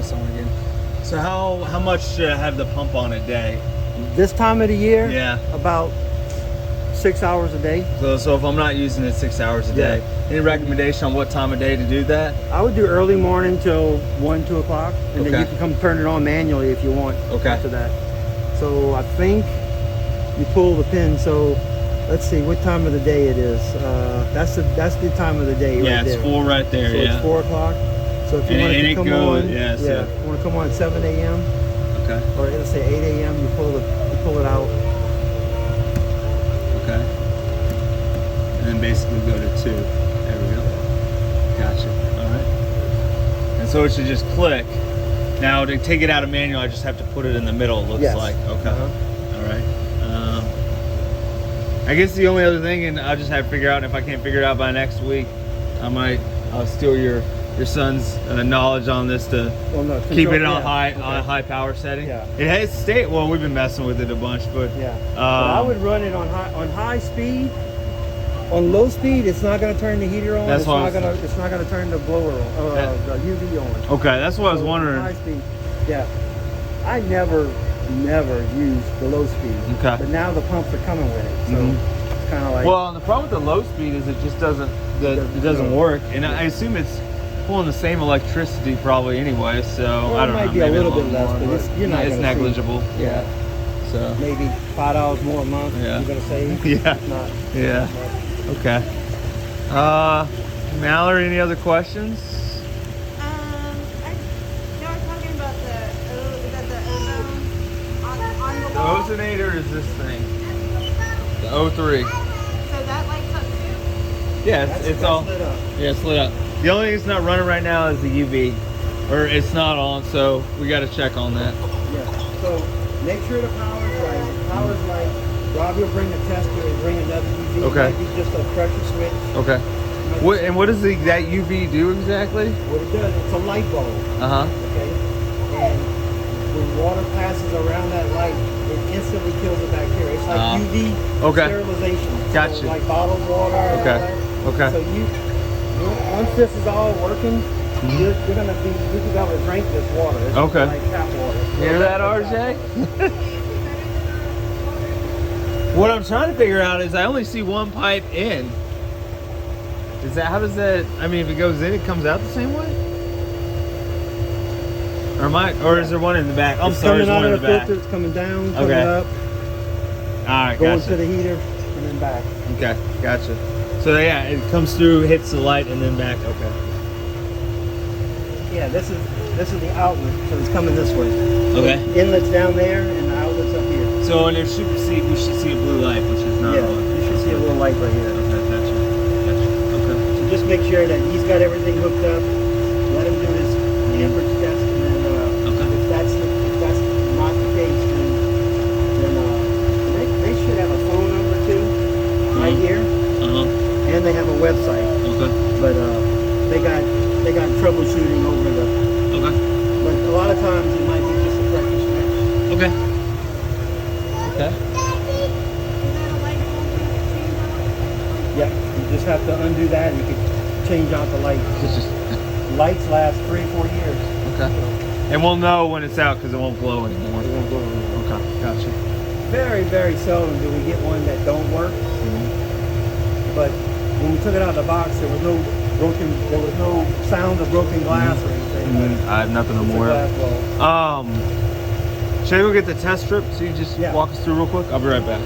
this on again. So how much should I have the pump on a day? This time of the year, Yeah. about 6 hours a day. So if I'm not using it 6 hours a day, any recommendation on what time of day to do that? I would do early morning till 1, 2 o'clock, and then you can come turn it on manually if you want after that. So I think you pull the pin. So let's see what time of the day it is. That's the time of the day. Yeah, right it's there. 4 right there. So yeah, it's 4 o'clock. So if you want to come on, yeah, if you want to come on at 7 a.m. Okay. or let's say 8 a.m. you pull it out. Okay. And then basically go to 2. There we go. Gotcha. All right. And so it should just click. Now to take it out of manual, I just have to put it in the middle. It looks like. Okay. All right. I guess the only other thing, and I'll just have to figure out. If I can't figure it out by next week, I'll steal your son's knowledge on this to keep it on high power setting. Yeah. It has state. Well, we've been messing with it a bunch, but but I would run it on high speed. On low speed, it's not going to turn the heater on. It's not going to turn the blower on, the UV on. Okay, that's what I was wondering. High speed, I never used the low speed. Okay. But now the pumps are coming with it, so it's kind of like. Well, the problem with the low speed is it just doesn't work, and I assume it's pulling the same electricity probably anyway. So I don't know. It might be a little bit less, but it's negligible. Yeah. So maybe $5 more a month. Yeah. You're gonna save. Yeah. Not, yeah. Okay. Mallory, any other questions? Y'all were talking about the ozone on the The wall. ozonator is this thing. The O3. So that lights up too? Yeah, it's all lit up. Yeah, it's lit up. The only thing it's not running right now is the UV, or it's not on. So we got to check on that. Yeah. So make sure the power's right. If the power's right, Rob will bring a tester and bring another UV. Okay. Maybe just a pressure switch. Okay. What does that UV do exactly? What it does, it's a light bulb. Okay. And when water passes around that light, it instantly kills the bacteria. It's like UV sterilization. Gotcha. So like bottled water. And all that. Okay. So once this is all working, you're gonna be able to drink this water. It's like tap water. Hear that, RJ? What I'm trying to figure out is I only see one pipe in. How does that, I mean, if it goes in, it comes out the same way? Or is there one in the back? I'm sorry, there's one in the back. Filter, it's coming down, coming up. Alright, going to the heater, and then back. Okay, gotcha. So yeah, it comes through, hits the light, and then back. Okay. Yeah, this is the outlet, so it's coming this way. Okay. The inlet's down there, and the outlet's up here. So we should see a blue light, which is not on. You should see a little light right here. Okay, gotcha. Okay. So just make sure that he's got everything hooked up. Let him do his amperage test, and then if that's not the case, then they should have a phone number too, right here, and they have a website. Okay. But they got troubleshooting over the. Okay. But a lot of times it might be just a pressure switch. Okay. Okay. Yeah, you just have to undo that, and you can change out the lights. Lights last 3 or 4 years. Okay. And we'll know when it's out because it won't glow anymore. It won't glow anymore. Okay, gotcha. Very, very seldom do we get one that don't work. But when we took it out of the box, there was no sound of broken glass or anything. I have nothing to more. Should I go get the test strip so you just walk us through real quick? I'll be right back.